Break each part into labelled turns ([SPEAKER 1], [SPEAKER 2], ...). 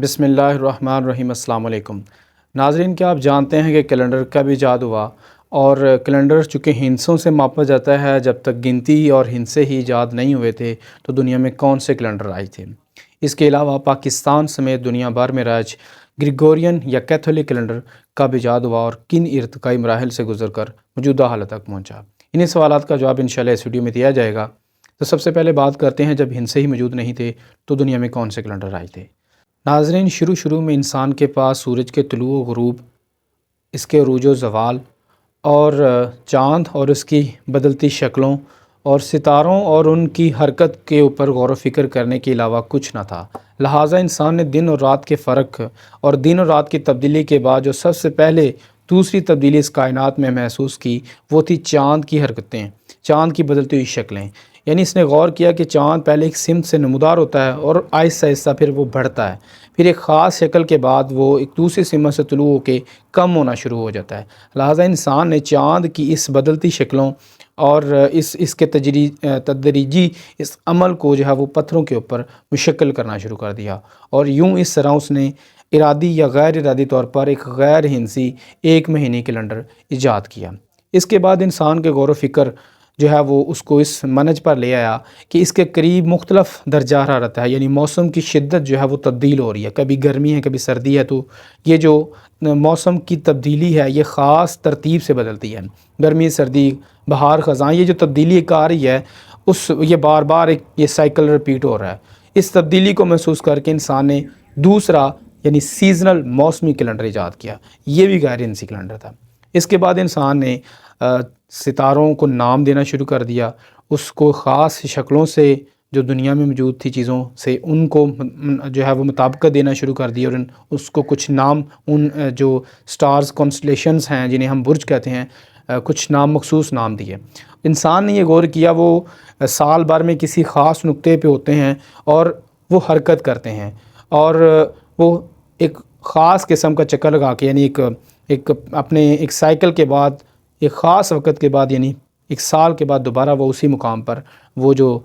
[SPEAKER 1] بسم اللہ الرحمن الرحیم۔ السلام علیکم ناظرین، کیا آپ جانتے ہیں کہ کیلنڈر کب ایجاد ہوا؟ اور کیلنڈر چونکہ ہندسوں سے ماپا جاتا ہے، جب تک گنتی اور ہندسے ہی ایجاد نہیں ہوئے تھے تو دنیا میں کون سے کیلنڈر آئے تھے؟ اس کے علاوہ پاکستان سمیت دنیا بھر میں رائج گریگورین یا کیتھولک کیلنڈر کب ایجاد ہوا اور کن ارتقائی مراحل سے گزر کر موجودہ حالت تک پہنچا؟ انہیں سوالات کا جواب انشاءاللہ اس ویڈیو میں دیا جائے گا۔ تو سب سے پہلے بات کرتے ہیں، جب ہندسے ہی موجود نہیں تھے تو دنیا میں کون سے کیلنڈر آئے تھے؟ ناظرین، شروع میں انسان کے پاس سورج کے طلوع و غروب، اس کے عروج و زوال، اور چاند اور اس کی بدلتی شکلوں اور ستاروں اور ان کی حرکت کے اوپر غور و فکر کرنے کے علاوہ کچھ نہ تھا۔ لہٰذا انسان نے دن اور رات کے فرق اور دن اور رات کی تبدیلی کے بعد جو سب سے پہلے دوسری تبدیلی اس کائنات میں محسوس کی، وہ تھی چاند کی حرکتیں، چاند کی بدلتی ہوئی شکلیں۔ یعنی اس نے غور کیا کہ چاند پہلے ایک سمت سے نمودار ہوتا ہے اور آہستہ آہستہ پھر وہ بڑھتا ہے، پھر ایک خاص شکل کے بعد وہ ایک دوسری سمت سے طلوع ہو کے کم ہونا شروع ہو جاتا ہے۔ لہٰذا انسان نے چاند کی اس بدلتی شکلوں اور اس کے تدریجی اس عمل کو جو ہے وہ پتھروں کے اوپر مشکل کرنا شروع کر دیا، اور یوں اس طرح اس نے ارادی یا غیر ارادی طور پر ایک غیر ہندسی ایک مہینے کیلنڈر ایجاد کیا۔ اس کے بعد انسان کے غور و فکر جو ہے وہ اس کو اس منہج پر لے آیا کہ اس کے قریب مختلف درجہ حرارت ہے، یعنی موسم کی شدت جو ہے وہ تبدیل ہو رہی ہے، کبھی گرمی ہے کبھی سردی ہے، تو یہ جو موسم کی تبدیلی ہے یہ خاص ترتیب سے بدلتی ہے۔ گرمی، سردی، بہار، خزاں، یہ جو تبدیلی ایک آ رہی ہے یہ بار بار یہ سائیکل رپیٹ ہو رہا ہے۔ اس تبدیلی کو محسوس کر کے انسان نے دوسرا یعنی سیزنل موسمی کیلنڈر ایجاد کیا، یہ بھی غیر ہندسی کیلنڈر تھا۔ اس کے بعد انسان نے ستاروں کو نام دینا شروع کر دیا، اس کو خاص شکلوں سے جو دنیا میں موجود تھی چیزوں سے ان کو جو ہے وہ مطابقت دینا شروع کر دی، اور اس کو کچھ نام، ان جو سٹارز کانسٹلیشنز ہیں جنہیں ہم برج کہتے ہیں، کچھ نام، مخصوص نام دیے۔ انسان نے یہ غور کیا وہ سال بھر میں کسی خاص نقطے پہ ہوتے ہیں اور وہ حرکت کرتے ہیں، اور وہ ایک خاص قسم کا چکر لگا کے، یعنی ایک اپنے ایک سائیکل کے بعد ایک خاص وقت کے بعد، یعنی ایک سال کے بعد دوبارہ وہ اسی مقام پر وہ جو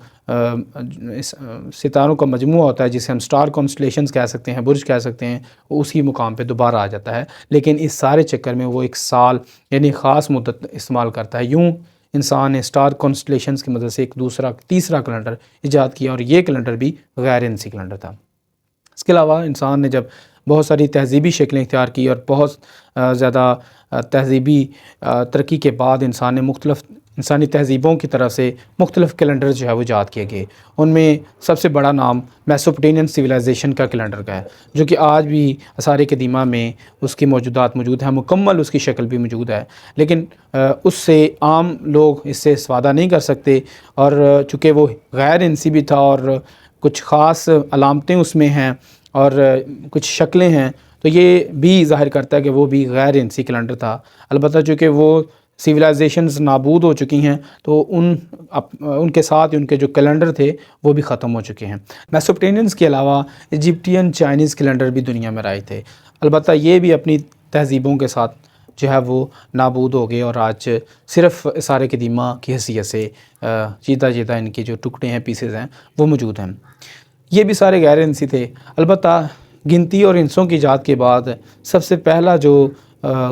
[SPEAKER 1] ستاروں کا مجموعہ ہوتا ہے جسے ہم سٹار کانسٹلیشنز کہہ سکتے ہیں، برج کہہ سکتے ہیں، وہ اسی مقام پہ دوبارہ آ جاتا ہے، لیکن اس سارے چکر میں وہ ایک سال یعنی خاص مدت استعمال کرتا ہے۔ یوں انسان نے سٹار کانسٹلیشنز کی مدد سے ایک تیسرا کیلنڈر ایجاد کیا، اور یہ کیلنڈر بھی غیر ہندسی کیلنڈر تھا۔ اس کے علاوہ انسان نے جب بہت ساری تہذیبی شکلیں اختیار کی اور بہت زیادہ تہذیبی ترقی کے بعد انسان نے مختلف انسانی تہذیبوں کی طرف سے مختلف کیلنڈر جو ہے وہ ایجاد کیے گئے۔ ان میں سب سے بڑا نام میسوپوٹیمین سویلائزیشن کا کیلنڈر کا ہے، جو کہ آج بھی آثار قدیمہ میں اس کی موجودات موجود ہیں، مکمل اس کی شکل بھی موجود ہے، لیکن اس سے عام لوگ اس سے استفادہ نہیں کر سکتے، اور چونکہ وہ غیر ہندسی بھی تھا اور کچھ خاص علامتیں اس میں ہیں اور کچھ شکلیں ہیں، تو یہ بھی ظاہر کرتا ہے کہ وہ بھی غیر ہندسی کیلنڈر تھا۔ البتہ چونکہ وہ سویلائزیشنز نابود ہو چکی ہیں تو ان کے ساتھ ان کے جو کیلنڈر تھے وہ بھی ختم ہو چکے ہیں۔ میسوپوٹیمینز کے علاوہ ایجپٹین چائنیز کیلنڈر بھی دنیا میں رائج تھے، البتہ یہ بھی اپنی تہذیبوں کے ساتھ جو ہے وہ نابود ہو گئے، اور آج صرف آثار قدیمہ کی حیثیت سے چیدہ ان کے جو ٹکڑے ہیں، پیسز ہیں، وہ موجود ہیں۔ یہ بھی سارے غیر ہندسی تھے۔ البتہ گنتی اور ہندسوں کی ایجاد کے بعد سب سے پہلا جو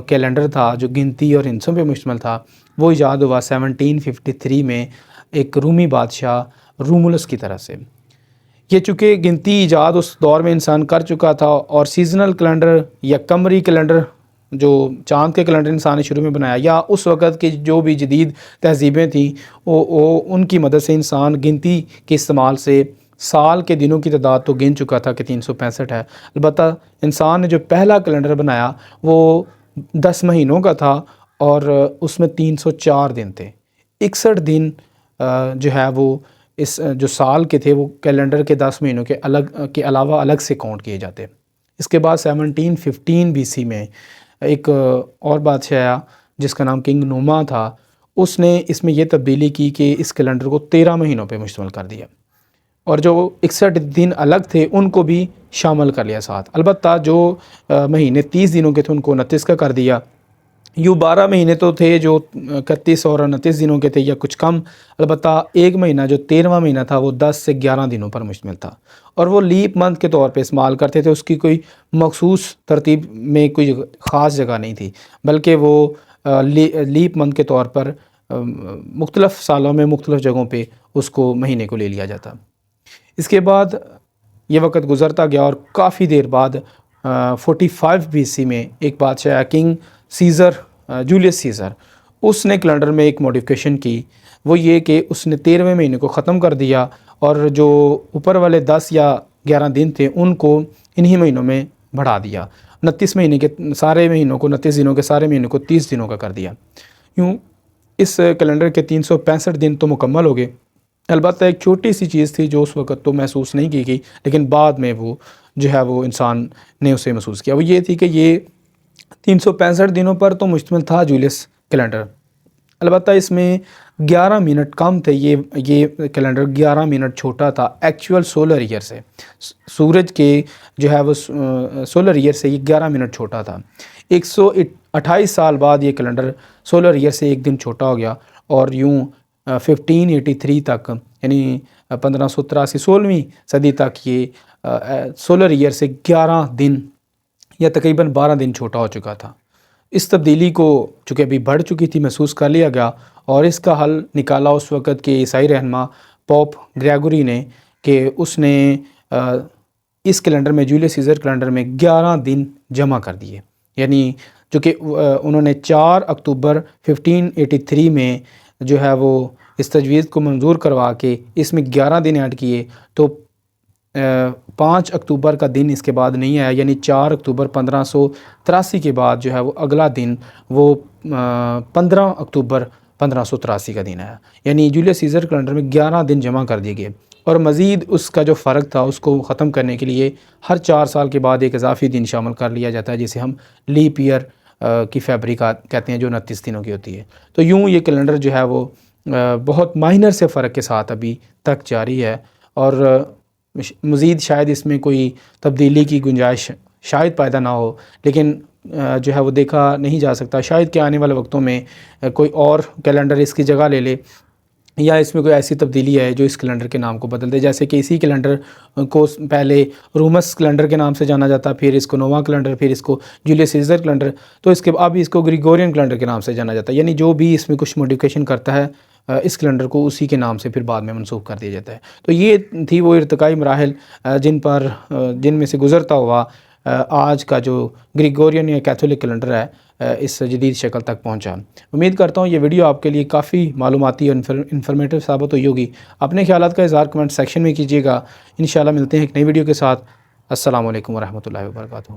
[SPEAKER 1] کیلنڈر تھا جو گنتی اور ہندسوں پہ مشتمل تھا، وہ ایجاد ہوا 1753 میں ایک رومی بادشاہ رومولس کی طرف سے۔ یہ چونکہ گنتی ایجاد اس دور میں انسان کر چکا تھا، اور سیزنل کیلنڈر یا قمری کیلنڈر جو چاند کے کیلنڈر انسان نے شروع میں بنایا، یا اس وقت کی جو بھی جدید تہذیبیں تھیں ان کی مدد سے انسان گنتی کے استعمال سے سال کے دنوں کی تعداد تو گن چکا تھا کہ 365 ہے۔ البتہ انسان نے جو پہلا کیلنڈر بنایا وہ 10 مہینوں کا تھا، اور اس میں 304 دن تھے۔ 61 دن جو ہے وہ اس جو سال کے تھے وہ کیلنڈر کے 10 مہینوں کے علاوہ الگ سے کاؤنٹ کیے جاتے۔ اس کے بعد 1715 BC میں ایک اور بادشاہ آیا جس کا نام کنگ نوما تھا، اس نے اس میں یہ تبدیلی کی کہ اس کیلنڈر کو 13 مہینوں پہ مشتمل کر دیا، اور جو 61 دن الگ تھے ان کو بھی شامل کر لیا ساتھ۔ البتہ جو مہینے 30 دنوں کے تھے ان کو 29 کا کر دیا۔ یوں 12 مہینے تو تھے جو 31 اور 29 دنوں کے تھے یا کچھ کم، البتہ ایک مہینہ جو 13واں مہینہ تھا وہ 10 سے 11 دنوں پر مشتمل تھا، اور وہ لیپ منتھ کے طور پہ استعمال کرتے تھے. اس کی کوئی مخصوص ترتیب میں کوئی خاص جگہ نہیں تھی، بلکہ وہ لیپ منتھ کے طور پر مختلف سالوں میں مختلف جگہوں پہ اس کو مہینے کو لے لیا جاتا. اس کے بعد یہ وقت گزرتا گیا اور کافی دیر بعد 45 BC میں ایک بادشاہ کنگ سیزر، جولیس سیزر، اس نے کیلنڈر میں ایک موڈیفیکیشن کی. وہ یہ کہ اس نے 13ویں مہینے کو ختم کر دیا اور جو اوپر والے 10 یا 11 دن تھے ان کو انہی مہینوں میں بڑھا دیا. 29 مہینے کے سارے مہینوں کو، 29 دنوں کے سارے مہینوں کو 30 دنوں کا کر دیا. یوں اس کیلنڈر کے 365 دن تو مکمل ہو گئے. البتہ ایک چھوٹی سی چیز تھی جو اس وقت تو محسوس نہیں کی گئی، لیکن بعد میں وہ جو ہے وہ انسان نے اسے محسوس کیا. وہ یہ تھی کہ یہ 365 دنوں پر تو مشتمل تھا جولیس کیلنڈر، البتہ اس میں 11 منٹ کم تھے. یہ کیلنڈر 11 منٹ چھوٹا تھا ایکچول سولر ایئر سے. سورج کے جو ہے وہ سولر ایئر سے یہ 11 منٹ چھوٹا تھا. 128 سال بعد یہ کیلنڈر سولر ایئر سے ایک دن چھوٹا ہو گیا، اور یوں 1583 تک، یعنی 1583 16ویں صدی تک یہ سولر ایئر سے 11 دن یا تقریباً 12 دن چھوٹا ہو چکا تھا. اس تبدیلی کو چونکہ ابھی بڑھ چکی تھی محسوس کر لیا گیا، اور اس کا حل نکالا اس وقت کے عیسائی رہنما پوپ گریگوری نے، کہ اس نے اس کیلنڈر میں، جولیس سیزر کیلنڈر میں 11 دن جمع کر دیے. یعنی جو کہ انہوں نے 4 اکتوبر 1583 میں جو ہے وہ اس تجویز کو منظور کروا کے اس میں 11 دن ایڈ کیے، تو 5 اکتوبر کا دن اس کے بعد نہیں آیا. یعنی 4 اکتوبر 1583 کے بعد جو ہے وہ اگلا دن وہ 15 اکتوبر 1583 کا دن آیا. یعنی جولیس سیزر کیلنڈر میں 11 دن جمع کر دیے گئے، اور مزید اس کا جو فرق تھا اس کو ختم کرنے کے لیے ہر 4 سال کے بعد ایک اضافی دن شامل کر لیا جاتا ہے، جسے ہم لیپ ایئر کی فیبرک کہتے ہیں، جو 29 دنوں کی ہوتی ہے. تو یوں یہ کیلنڈر جو ہے وہ بہت مائنر سے فرق کے ساتھ ابھی تک جاری ہے، اور مزید شاید اس میں کوئی تبدیلی کی گنجائش شاید پیدا نہ ہو، لیکن جو ہے وہ دیکھا نہیں جا سکتا. شاید کہ آنے والے وقتوں میں کوئی اور کیلنڈر اس کی جگہ لے لے، یا اس میں کوئی ایسی تبدیلی ہے جو اس کیلنڈر کے نام کو بدل دے. جیسے کہ اسی کیلنڈر کو پہلے رومس کیلنڈر کے نام سے جانا جاتا، پھر اس کو نواں کیلنڈر، پھر اس کو جولیس سیزر کیلنڈر، تو اس کے اب اس کو گریگورین کیلنڈر کے نام سے جانا جاتا ہے. یعنی جو بھی اس میں کچھ موڈیفیکیشن کرتا ہے اس کیلنڈر کو اسی کے نام سے پھر بعد میں منسوخ کر دیا جاتا ہے. تو یہ تھی وہ ارتقائی مراحل جن میں سے گزرتا ہوا آج کا جو گریگورین یا کیتھولک کیلنڈر ہے اس جدید شکل تک پہنچا. امید کرتا ہوں یہ ویڈیو آپ کے لیے کافی معلوماتی اور انفارمیٹیو ثابت ہوئی ہوگی. اپنے خیالات کا اظہار کمنٹ سیکشن میں کیجیے گا. انشاءاللہ ملتے ہیں ایک نئی ویڈیو کے ساتھ. السلام علیکم ورحمۃ اللہ وبرکاتہ.